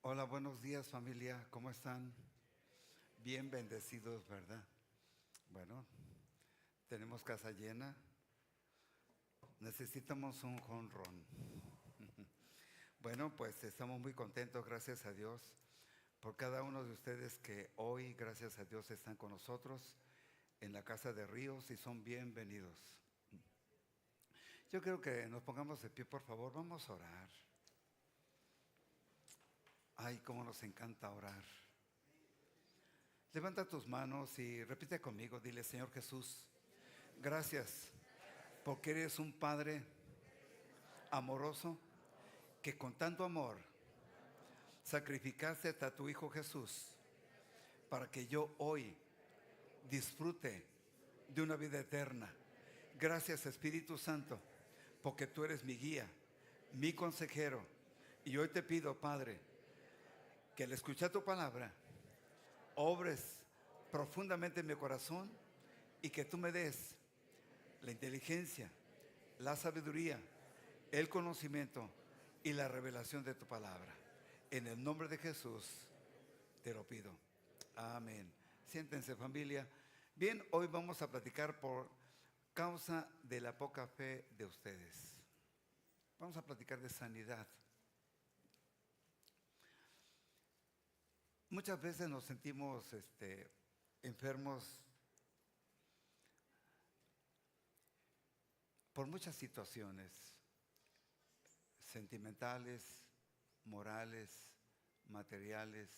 Hola, buenos días familia, ¿cómo están? Bien bendecidos, ¿verdad? Bueno, tenemos casa llena, necesitamos un jonrón. Bueno, pues estamos muy contentos, gracias a Dios, por cada uno de ustedes que hoy, gracias a Dios, están con nosotros en la Casa de Ríos y son bienvenidos. Yo creo que nos pongamos de pie, por favor, vamos a orar. Ay, cómo nos encanta orar. Levanta tus manos y repite conmigo, dile: Señor Jesús, gracias porque eres un Padre amoroso que con tanto amor sacrificaste a tu Hijo Jesús para que yo hoy disfrute de una vida eterna. Gracias, Espíritu Santo, porque tú eres mi guía, mi consejero. Y hoy te pido, Padre, que al escuchar tu palabra obres profundamente en mi corazón y que tú me des la inteligencia, la sabiduría, el conocimiento y la revelación de tu palabra. En el nombre de Jesús te lo pido. Amén. Siéntense, familia. Bien, hoy vamos a platicar por causa de la poca fe de ustedes. Vamos a platicar de sanidad. Muchas veces nos sentimos enfermos por muchas situaciones sentimentales, morales, materiales,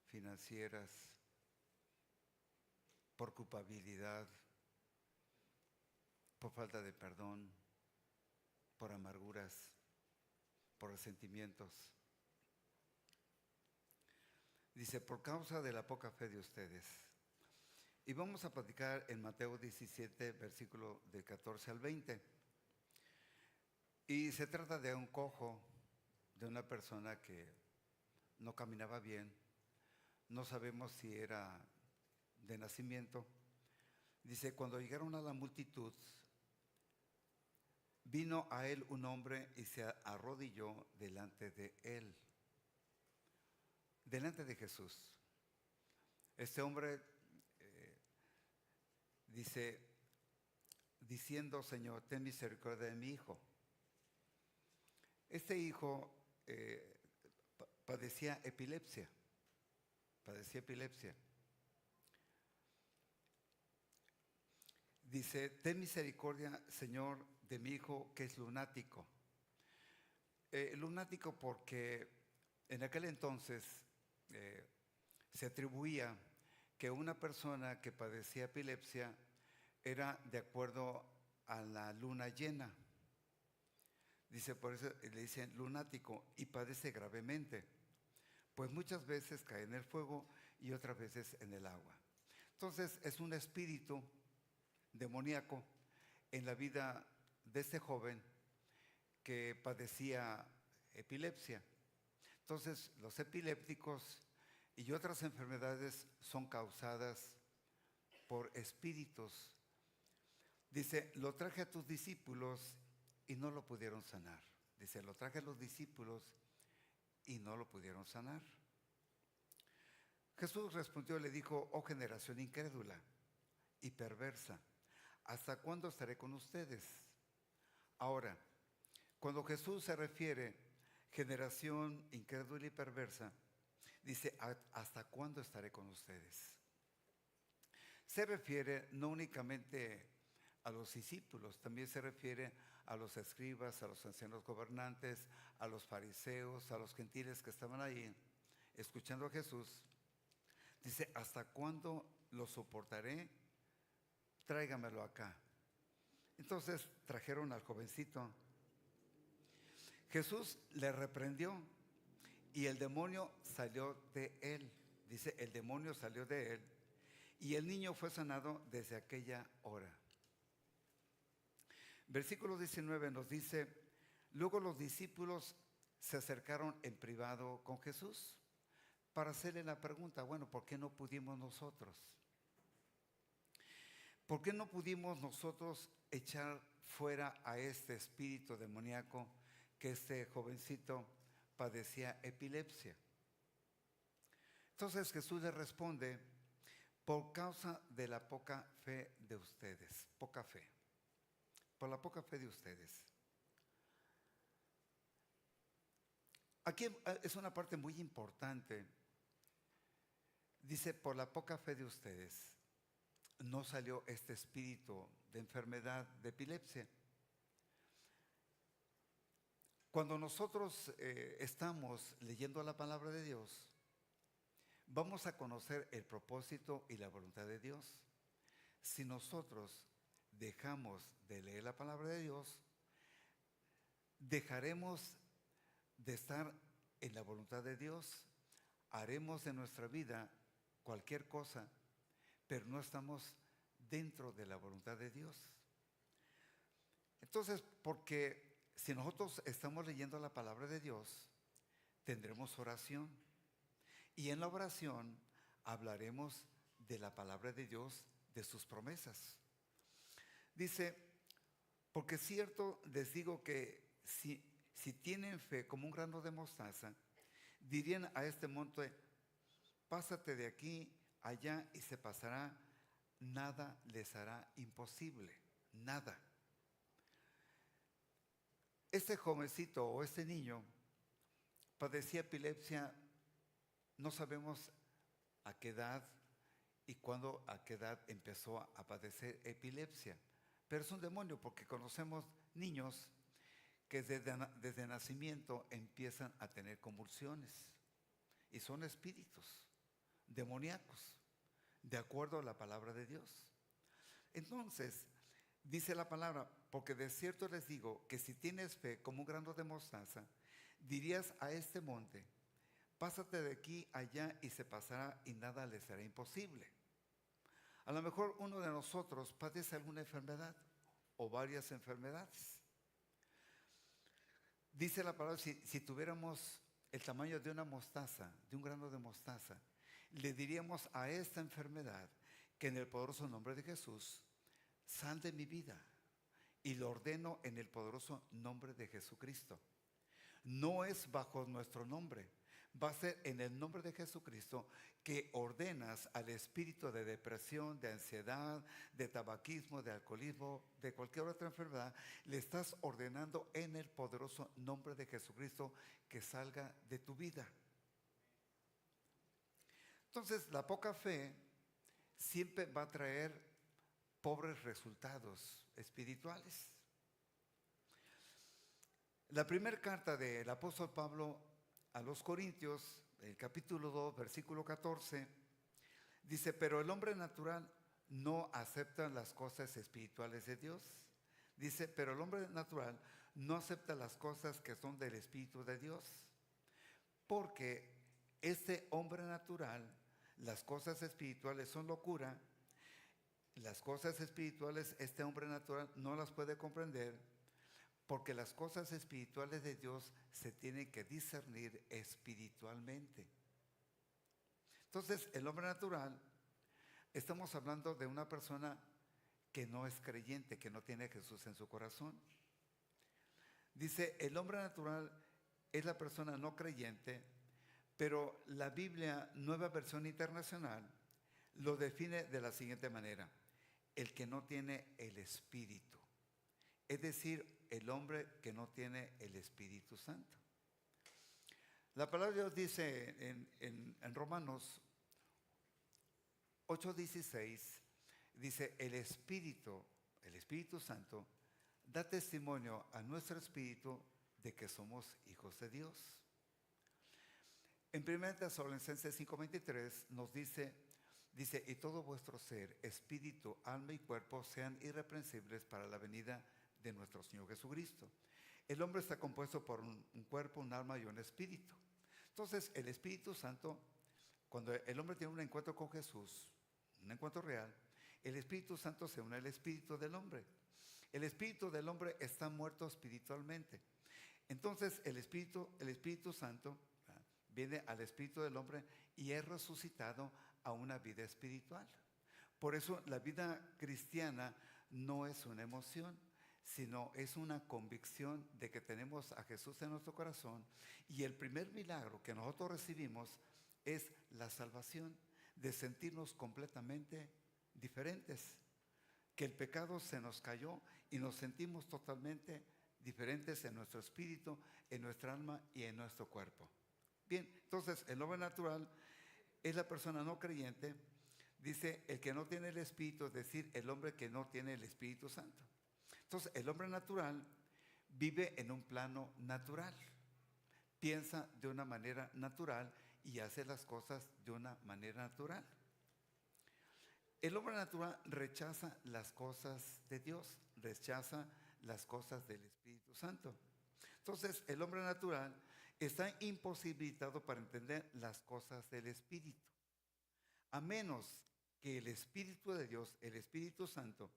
financieras, por culpabilidad, por falta de perdón, por amarguras, por resentimientos. Dice, por causa de la poca fe de ustedes. Y vamos a platicar en Mateo 17, versículo de 14 al 20. Y se trata de un cojo, de una persona que no caminaba bien. No sabemos si era de nacimiento. Dice, cuando llegaron a la multitud, vino a él un hombre y se arrodilló delante de él, delante de Jesús. Este hombre dice, diciendo: Señor, ten misericordia de mi hijo. Este hijo padecía epilepsia. Dice: ten misericordia, Señor, de mi hijo que es lunático. Lunático porque en aquel entonces se atribuía que una persona que padecía epilepsia era de acuerdo a la luna llena. Dice, por eso le dicen lunático, y padece gravemente, pues muchas veces cae en el fuego y otras veces en el agua. Entonces es un espíritu demoníaco en la vida de este joven que padecía epilepsia. Entonces los epilépticos y otras enfermedades son causadas por espíritus. Dice, lo traje a tus discípulos y no lo pudieron sanar. Dice, lo traje a los discípulos y no lo pudieron sanar. Jesús respondió y le dijo: oh generación incrédula y perversa, ¿hasta cuándo estaré con ustedes? Ahora, cuando Jesús se refiere generación incrédula y perversa, dice: ¿hasta cuándo estaré con ustedes? Se refiere no únicamente a los discípulos, también se refiere a los escribas, a los ancianos gobernantes, a los fariseos, a los gentiles que estaban ahí escuchando a Jesús. Dice: ¿hasta cuándo lo soportaré? Tráigamelo acá. Entonces trajeron al jovencito. Jesús le reprendió y el demonio salió de él. Dice, el demonio salió de él y el niño fue sanado desde aquella hora. Versículo 19 nos dice: luego los discípulos se acercaron en privado con Jesús para hacerle la pregunta: bueno, ¿por qué no pudimos nosotros? ¿Por qué no pudimos nosotros echar fuera a este espíritu demoníaco que este jovencito padecía epilepsia? Entonces Jesús le responde, por causa de la poca fe de ustedes, poca fe, por la poca fe de ustedes. Aquí es una parte muy importante. Dice, por la poca fe de ustedes, no salió este espíritu de enfermedad, de epilepsia. Cuando nosotros estamos leyendo la palabra de Dios, vamos a conocer el propósito y la voluntad de Dios. Si nosotros dejamos de leer la palabra de Dios, dejaremos de estar en la voluntad de Dios, haremos de nuestra vida cualquier cosa, pero no estamos dentro de la voluntad de Dios. Entonces, porque si nosotros estamos leyendo la palabra de Dios, tendremos oración. Y en la oración hablaremos de la palabra de Dios, de sus promesas. Dice, porque cierto les digo que si tienen fe como un grano de mostaza, dirían a este monte, pásate de aquí allá y se pasará, nada les hará imposible, nada. Este jovencito o este niño padecía epilepsia, no sabemos a qué edad y cuándo, a qué edad empezó a padecer epilepsia. Pero es un demonio porque conocemos niños que desde nacimiento empiezan a tener convulsiones y son espíritus demoníacos, de acuerdo a la palabra de Dios. Entonces, dice la palabra, porque de cierto les digo que si tienes fe como un grano de mostaza, dirías a este monte, pásate de aquí allá y se pasará y nada le será imposible. A lo mejor uno de nosotros padece alguna enfermedad o varias enfermedades. Dice la palabra, si tuviéramos el tamaño de una mostaza, de un grano de mostaza, le diríamos a esta enfermedad que en el poderoso nombre de Jesús, sal de mi vida, y lo ordeno en el poderoso nombre de Jesucristo. No es bajo nuestro nombre, va a ser en el nombre de Jesucristo que ordenas al espíritu de depresión, de ansiedad, de tabaquismo, de alcoholismo, de cualquier otra enfermedad, le estás ordenando en el poderoso nombre de Jesucristo que salga de tu vida. Entonces, la poca fe siempre va a traer pobres resultados espirituales. La primera carta del apóstol Pablo a los Corintios, el capítulo 2, versículo 14, dice, pero el hombre natural no acepta las cosas espirituales de Dios. Dice, pero el hombre natural no acepta las cosas que son del Espíritu de Dios, porque este hombre natural, las cosas espirituales son locura, las cosas espirituales este hombre natural no las puede comprender, porque las cosas espirituales de Dios se tienen que discernir espiritualmente. Entonces, el hombre natural, estamos hablando de una persona que no es creyente, que no tiene a Jesús en su corazón. Dice, el hombre natural es la persona no creyente, pero la Biblia, Nueva Versión Internacional, lo define de la siguiente manera: el que no tiene el Espíritu. Es decir, el hombre que no tiene el Espíritu Santo. La palabra de Dios dice en Romanos 8:16, dice, el Espíritu Santo, da testimonio a nuestro espíritu de que somos hijos de Dios. En 1 Tesalonicenses 5:23 nos dice, y todo vuestro ser, espíritu, alma y cuerpo sean irreprensibles para la venida de nuestro Señor Jesucristo. El hombre está compuesto por un cuerpo, un alma y un espíritu. Entonces, el Espíritu Santo, cuando el hombre tiene un encuentro con Jesús, un encuentro real, el Espíritu Santo se une al espíritu del hombre. El espíritu del hombre está muerto espiritualmente. Entonces, el Espíritu Santo viene al espíritu del hombre y es resucitado a una vida espiritual. Por eso la vida cristiana no es una emoción, sino es una convicción de que tenemos a Jesús en nuestro corazón, y el primer milagro que nosotros recibimos es la salvación, de sentirnos completamente diferentes, que el pecado se nos cayó y nos sentimos totalmente diferentes en nuestro espíritu, en nuestra alma y en nuestro cuerpo. Bien, entonces el hombre natural es la persona no creyente, dice el que no tiene el Espíritu, es decir, el hombre que no tiene el Espíritu Santo. Entonces el hombre natural vive en un plano natural, piensa de una manera natural y hace las cosas de una manera natural. El hombre natural rechaza las cosas de Dios, rechaza las cosas del Espíritu Santo. Entonces, el hombre natural está imposibilitado para entender las cosas del Espíritu, a menos que el Espíritu de Dios, el Espíritu Santo,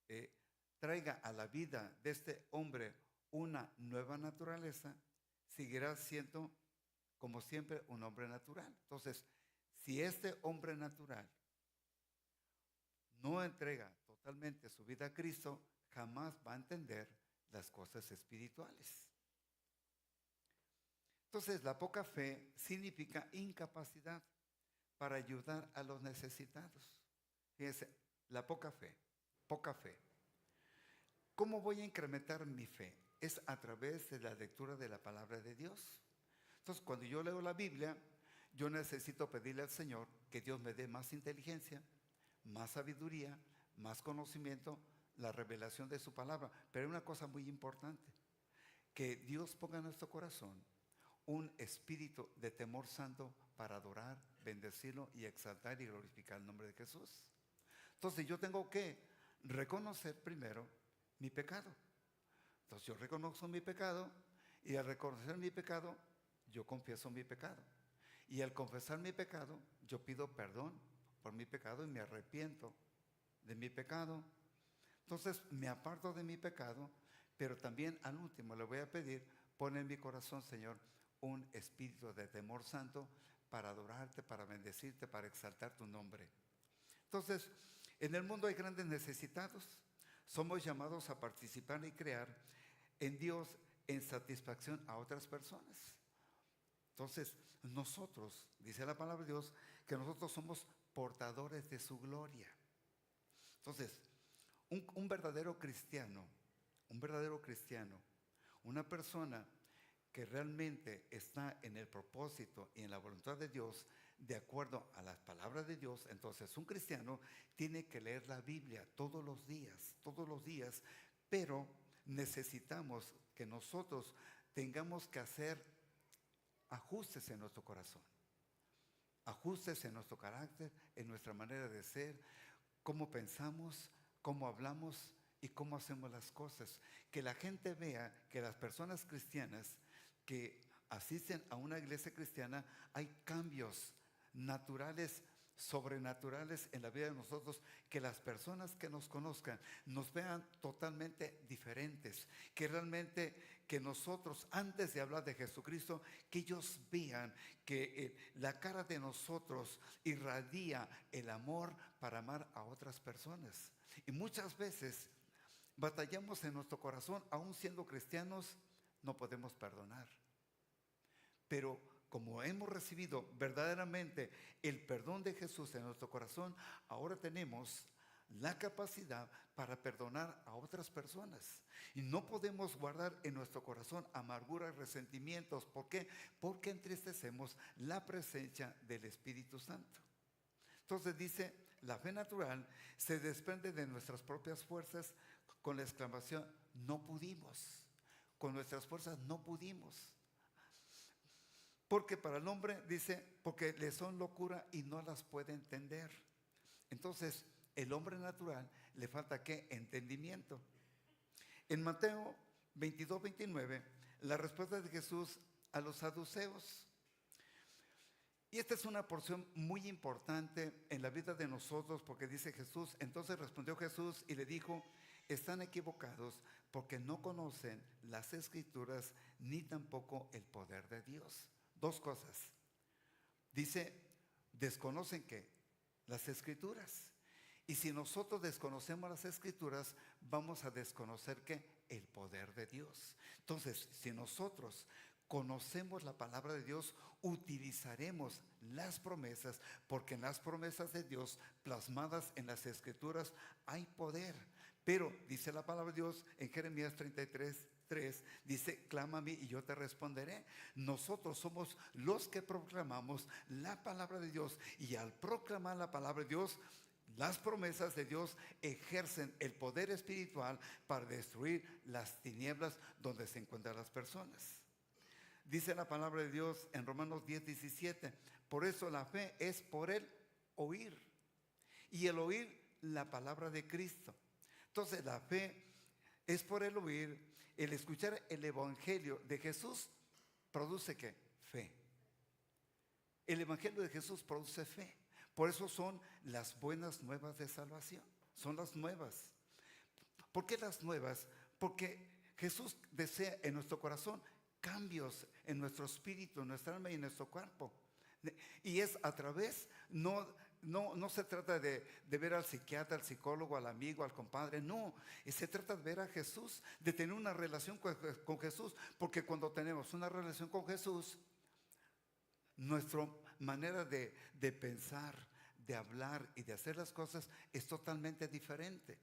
eh, traiga a la vida de este hombre una nueva naturaleza, seguirá siendo, como siempre, un hombre natural. Entonces, si este hombre natural no entrega totalmente su vida a Cristo, jamás va a entender las cosas espirituales. Entonces, la poca fe significa incapacidad para ayudar a los necesitados. Fíjense, la poca fe, poca fe. ¿Cómo voy a incrementar mi fe? Es a través de la lectura de la palabra de Dios. Entonces, cuando yo leo la Biblia, yo necesito pedirle al Señor que Dios me dé más inteligencia, más sabiduría, más conocimiento, la revelación de su palabra. Pero hay una cosa muy importante, que Dios ponga en nuestro corazón un espíritu de temor santo para adorar, bendecirlo y exaltar y glorificar el nombre de Jesús. Entonces yo tengo que reconocer primero mi pecado. Entonces yo reconozco mi pecado y al reconocer mi pecado, yo confieso mi pecado. Y al confesar mi pecado, yo pido perdón por mi pecado y me arrepiento de mi pecado. Entonces me aparto de mi pecado, pero también al último le voy a pedir, pon en mi corazón, Señor, un espíritu de temor santo para adorarte, para bendecirte, para exaltar tu nombre. Entonces, en el mundo hay grandes necesitados. Somos llamados a participar y crear en Dios en satisfacción a otras personas. Entonces, nosotros, dice la palabra de Dios, que nosotros somos portadores de su gloria. Entonces, un verdadero cristiano, una persona que realmente está en el propósito y en la voluntad de Dios, de acuerdo a las palabras de Dios, entonces un cristiano tiene que leer la Biblia todos los días, pero necesitamos que nosotros tengamos que hacer ajustes en nuestro corazón, ajustes en nuestro carácter, en nuestra manera de ser, cómo pensamos, cómo hablamos y cómo hacemos las cosas. Que la gente vea que las personas cristianas que asisten a una iglesia cristiana, hay cambios naturales, sobrenaturales en la vida de nosotros, que las personas que nos conozcan nos vean totalmente diferentes, que realmente que nosotros, antes de hablar de Jesucristo, que ellos vean que la cara de nosotros irradia el amor para amar a otras personas. Y muchas veces batallamos en nuestro corazón, aún siendo cristianos, no podemos perdonar. Pero como hemos recibido verdaderamente el perdón de Jesús en nuestro corazón, ahora tenemos la capacidad para perdonar a otras personas. Y no podemos guardar en nuestro corazón amarguras, resentimientos. ¿Por qué? Porque entristecemos la presencia del Espíritu Santo. Entonces dice, la fe natural se desprende de nuestras propias fuerzas con la exclamación, no pudimos. Con nuestras fuerzas no pudimos. Porque para el hombre, dice, porque le son locura y no las puede entender. Entonces, el hombre natural le falta ¿qué? Entendimiento. En Mateo 22-29, la respuesta de Jesús a los saduceos. Y esta es una porción muy importante en la vida de nosotros, porque dice Jesús, entonces respondió Jesús y le dijo, están equivocados porque no conocen las Escrituras ni tampoco el poder de Dios. Dos cosas. Dice, desconocen ¿qué? Las Escrituras. Y si nosotros desconocemos las Escrituras, vamos a desconocer ¿qué? El poder de Dios. Entonces, si nosotros conocemos la palabra de Dios, utilizaremos las promesas, porque en las promesas de Dios plasmadas en las Escrituras hay poder. Pero dice la palabra de Dios en Jeremías 33:3, dice: clama a mí y yo te responderé. Nosotros somos los que proclamamos la palabra de Dios, y al proclamar la palabra de Dios, las promesas de Dios ejercen el poder espiritual para destruir las tinieblas donde se encuentran las personas. Dice la palabra de Dios en Romanos 10:17: por eso la fe es por el oír, y el oír la palabra de Cristo. Entonces la fe es por el oír. El escuchar el evangelio de Jesús produce ¿qué? Fe. El evangelio de Jesús produce fe. Por eso son las buenas nuevas de salvación. Son las nuevas. ¿Por qué las nuevas? Porque Jesús desea en nuestro corazón cambios en nuestro espíritu, en nuestra alma y en nuestro cuerpo. Y es a través, no se trata de ver al psiquiatra, al psicólogo, al amigo, al compadre. No, se trata de ver a Jesús, de tener una relación con Jesús. Porque cuando tenemos una relación con Jesús, nuestra manera de pensar, de hablar y de hacer las cosas es totalmente diferente.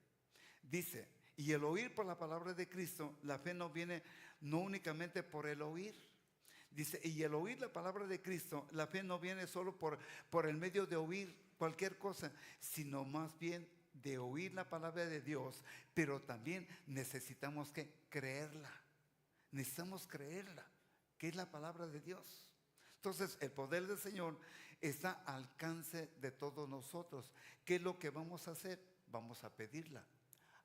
Dice: y el oír por la palabra de Cristo. La fe no viene no únicamente por el oír. Dice: y el oír la palabra de Cristo. La fe no viene solo por el medio de oír cualquier cosa, sino más bien de oír la palabra de Dios. Pero también necesitamos que creerla. Necesitamos creerla, que es la palabra de Dios. Entonces el poder del Señor está al alcance de todos nosotros. ¿Qué es lo que vamos a hacer? Vamos a pedirla.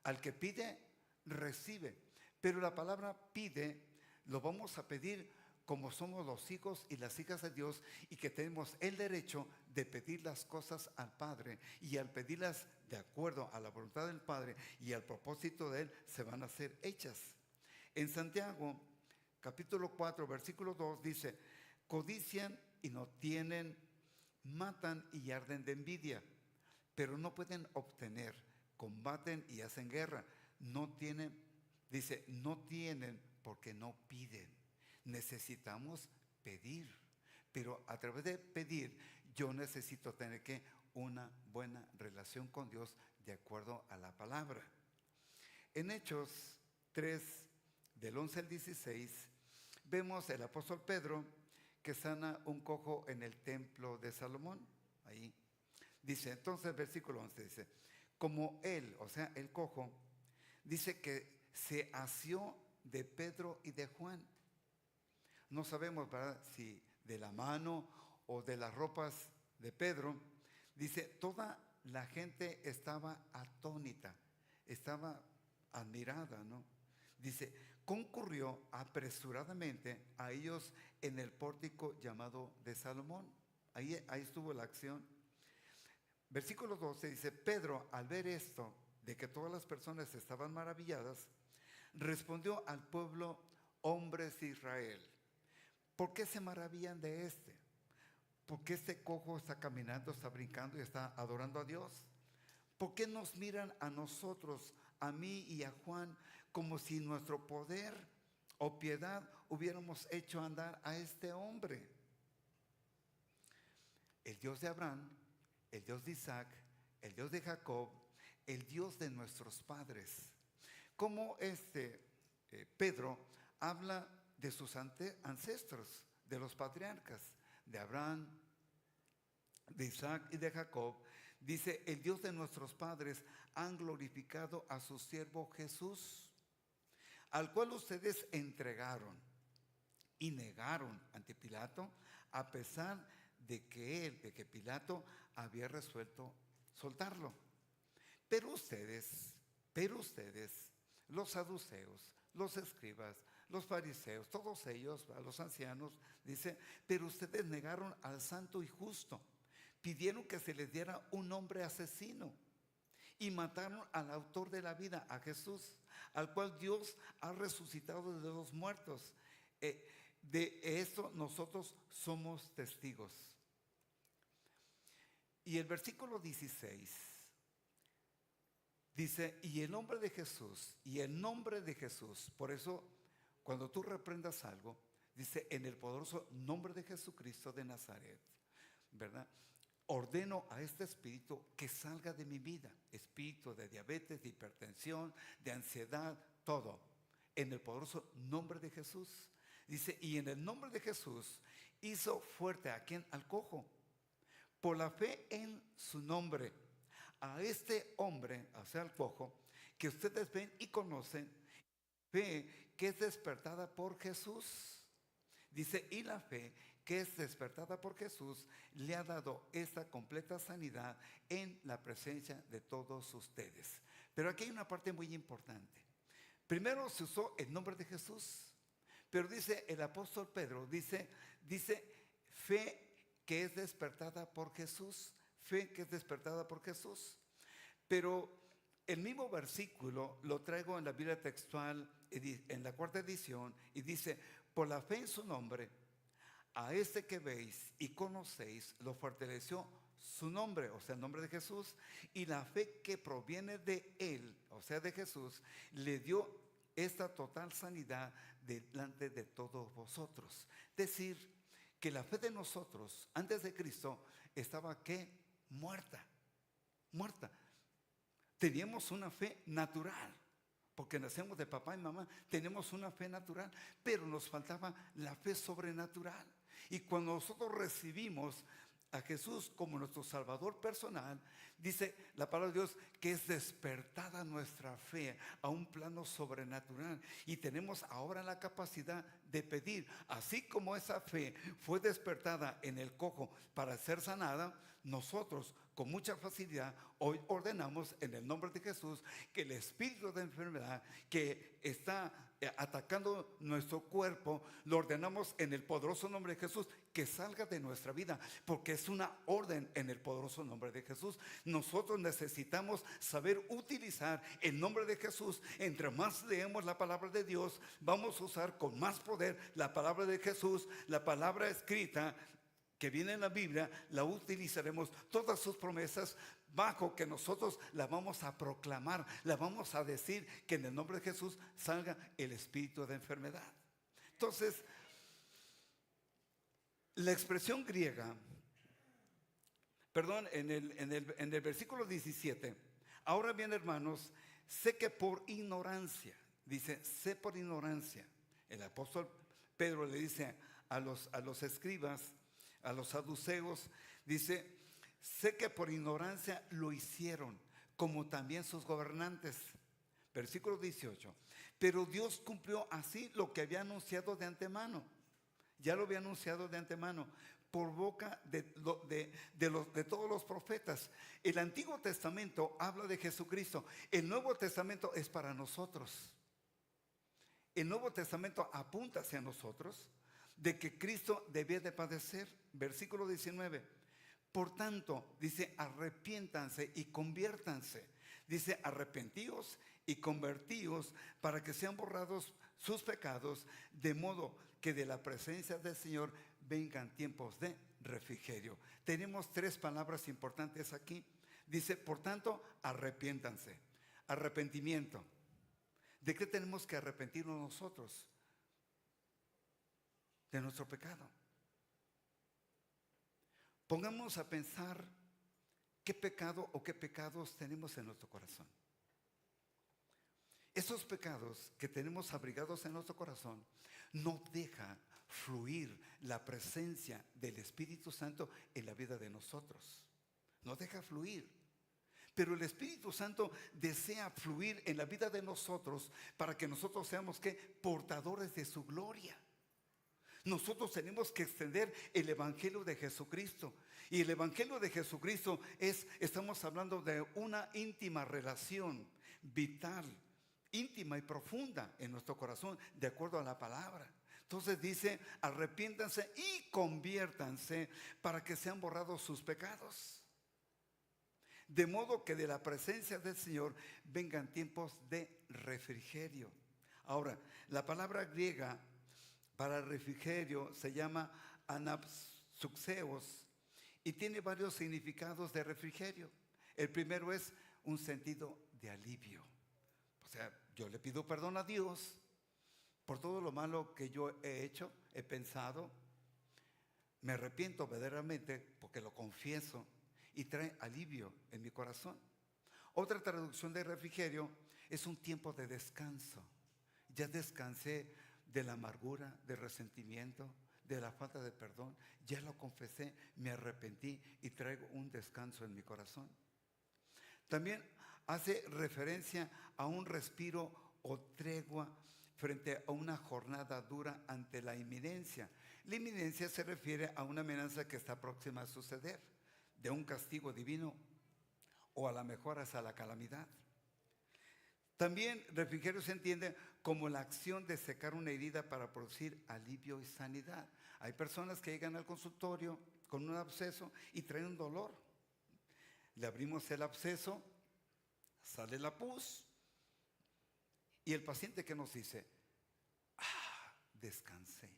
Al que pide, recibe. Pero la palabra pide, lo vamos a pedir como somos los hijos y las hijas de Dios, y que tenemos el derecho de pedir las cosas al Padre. Y al pedirlas de acuerdo a la voluntad del Padre y al propósito de Él, se van a hacer hechas. En Santiago, capítulo 4, versículo 2 dice: codician y no tienen, matan y arden de envidia, pero no pueden obtener, combaten y hacen guerra. No tienen, dice, no tienen porque no piden. Necesitamos pedir, pero a través de pedir yo necesito tener una buena relación con Dios de acuerdo a la palabra. En Hechos 3, del 11 al 16, vemos el apóstol Pedro que sana un cojo en el templo de Salomón. Ahí dice, entonces versículo 11 dice: como él, o sea el cojo, dice que se asió de Pedro y de Juan. No sabemos, ¿verdad?, si de la mano o de las ropas de Pedro. Dice, toda la gente estaba atónita, estaba admirada, ¿no? Dice, concurrió apresuradamente a ellos en el pórtico llamado de Salomón. Ahí estuvo la acción. Versículo 12 dice: Pedro, al ver esto, de que todas las personas estaban maravilladas, respondió al pueblo: hombres de Israel, ¿por qué se maravillan de este? ¿Por qué este cojo está caminando, está brincando y está adorando a Dios? ¿Por qué nos miran a nosotros, a mí y a Juan, como si nuestro poder o piedad hubiéramos hecho andar a este hombre? El Dios de Abraham, el Dios de Isaac, el Dios de Jacob, el Dios de nuestros padres. Como Pedro habla de sus ancestros, de los patriarcas, de Abraham, de Isaac y de Jacob. Dice, el Dios de nuestros padres han glorificado a su siervo Jesús, al cual ustedes entregaron y negaron ante Pilato, a pesar de que Pilato había resuelto soltarlo. Pero ustedes, los saduceos, los escribas, los fariseos, todos ellos, los ancianos, dice, pero ustedes negaron al santo y justo, pidieron que se les diera un hombre asesino y mataron al autor de la vida, a Jesús, al cual Dios ha resucitado de los muertos. De esto nosotros somos testigos. Y el versículo 16 dice, y el nombre de Jesús, por eso cuando tú reprendas algo, Dice, en el poderoso nombre de Jesucristo de Nazaret, ¿verdad? Ordeno a este espíritu que salga de mi vida. Espíritu de diabetes, de hipertensión, de ansiedad, todo. En el poderoso nombre de Jesús. Dice, y en el nombre de Jesús hizo fuerte a quien, al cojo, por la fe en su nombre. A este hombre, o sea, al cojo, que ustedes ven y conocen, fe que es despertada por Jesús. Dice, y la fe que es despertada por Jesús le ha dado esta completa sanidad en la presencia de todos ustedes. Pero aquí hay una parte muy importante. Primero se usó el nombre de Jesús, pero dice el apóstol Pedro, dice fe que es despertada por Jesús, fe que es despertada por Jesús. Pero el mismo versículo lo traigo en la Biblia textual, en la cuarta edición, y dice, por la fe en su nombre, a este que veis y conocéis, lo fortaleció su nombre, o sea, el nombre de Jesús, y la fe que proviene de él, o sea, de Jesús, le dio esta total sanidad delante de todos vosotros. Es decir, que la fe de nosotros, antes de Cristo, estaba ¿qué? Muerta. Teníamos una fe natural, porque nacemos de papá y mamá, tenemos una fe natural, pero nos faltaba la fe sobrenatural. Y cuando nosotros recibimos a Jesús como nuestro Salvador personal, dice la palabra de Dios que es despertada nuestra fe a un plano sobrenatural, y tenemos ahora la capacidad de pedir, así como esa fe fue despertada en el cojo para ser sanada. Nosotros con mucha facilidad hoy ordenamos en el nombre de Jesús que el espíritu de enfermedad que está atacando nuestro cuerpo, lo ordenamos en el poderoso nombre de Jesús, que salga de nuestra vida, porque es una orden en el poderoso nombre de Jesús. Nosotros necesitamos saber utilizar el nombre de Jesús. Entre más leemos la palabra de Dios, vamos a usar con más poder la palabra de Jesús, la palabra escrita que viene en la Biblia, la utilizaremos, todas sus promesas, bajo que nosotros la vamos a proclamar, la vamos a decir, que en el nombre de Jesús salga el espíritu de enfermedad. Entonces, la expresión griega, perdón, en el versículo 17, ahora bien, hermanos, sé que por ignorancia, dice, sé por ignorancia, el apóstol Pedro le dice a los escribas, a los saduceos, dice, sé que por ignorancia lo hicieron, como también sus gobernantes. Versículo 18, pero Dios cumplió así lo que había anunciado de antemano. Ya lo había anunciado de antemano por boca de todos los profetas. El Antiguo Testamento habla de Jesucristo, el Nuevo Testamento es para nosotros. El Nuevo Testamento apunta hacia nosotros, de que Cristo debía de padecer. Versículo 19, por tanto, dice, arrepiéntanse y conviértanse. Dice, arrepentíos y convertíos para que sean borrados sus pecados, de modo que de la presencia del Señor vengan tiempos de refrigerio. Tenemos tres palabras importantes aquí. Dice, por tanto, arrepiéntanse. Arrepentimiento. ¿De qué tenemos que arrepentirnos nosotros? De nuestro pecado. Pongámonos a pensar qué pecado o qué pecados tenemos en nuestro corazón. Esos pecados que tenemos abrigados en nuestro corazón no deja fluir la presencia del Espíritu Santo en la vida de nosotros. No deja fluir. Pero el Espíritu Santo desea fluir en la vida de nosotros para que nosotros seamos ¿qué? Portadores de su gloria. Nosotros tenemos que extender el Evangelio de Jesucristo. Y el Evangelio de Jesucristo estamos hablando de una íntima relación vital, íntima y profunda en nuestro corazón, de acuerdo a la palabra. Entonces dice, arrepiéntanse y conviértanse para que sean borrados sus pecados. De modo que de la presencia del Señor vengan tiempos de refrigerio. Ahora, la palabra griega para refrigerio se llama anapsuxeos y tiene varios significados de refrigerio. El primero es un sentido de alivio. O sea, yo le pido perdón a Dios por todo lo malo que yo he hecho, he pensado. Me arrepiento verdaderamente porque lo confieso y trae alivio en mi corazón. Otra traducción de refrigerio es un tiempo de descanso. Ya descansé de la amargura, del resentimiento, de la falta de perdón. Ya lo confesé, me arrepentí y traigo un descanso en mi corazón. También hace referencia a un respiro o tregua frente a una jornada dura ante la inminencia. La inminencia se refiere a una amenaza que está próxima a suceder, de un castigo divino o a la mejor hasta la calamidad. También refrigerio se entiende como la acción de secar una herida para producir alivio y sanidad. Hay personas que llegan al consultorio con un absceso y traen un dolor. Le abrimos el absceso, sale la pus y el paciente que nos dice, descansé.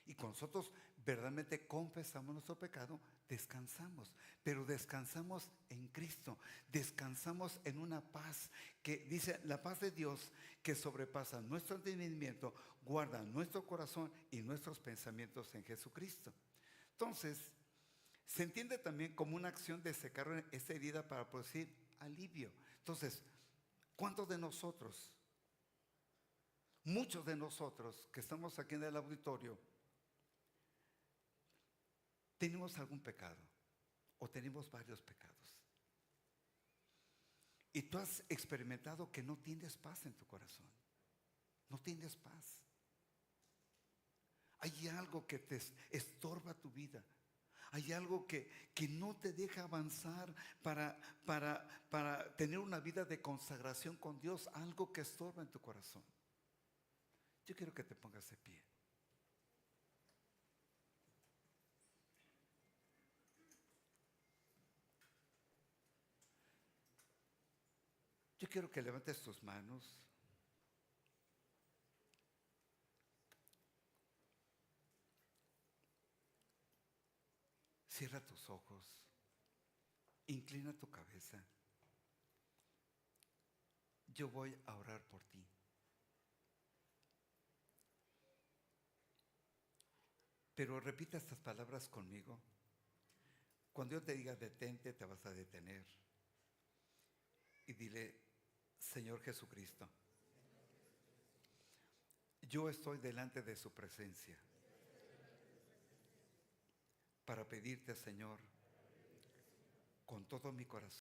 Y con nosotros verdaderamente confesamos nuestro pecado, descansamos, pero descansamos en Cristo, descansamos en una paz que dice, la paz de Dios que sobrepasa nuestro entendimiento, guarda nuestro corazón y nuestros pensamientos en Jesucristo. Entonces, se entiende también como una acción de secar esa herida para producir alivio. Entonces, ¿cuántos de nosotros, muchos de nosotros que estamos aquí en el auditorio, tenemos algún pecado o tenemos varios pecados? Y tú has experimentado que no tienes paz en tu corazón. No tienes paz. Hay algo que te estorba tu vida. Hay algo que no te deja avanzar para tener una vida de consagración con Dios. Algo que estorba en tu corazón. Yo quiero que te pongas de pie. Yo quiero que levantes tus manos. Cierra tus ojos. Inclina tu cabeza. Yo voy a orar por ti. Pero repita estas palabras conmigo. Cuando yo te diga detente, te vas a detener. Y dile, Señor Jesucristo, yo estoy delante de su presencia para pedirte, Señor, con todo mi corazón,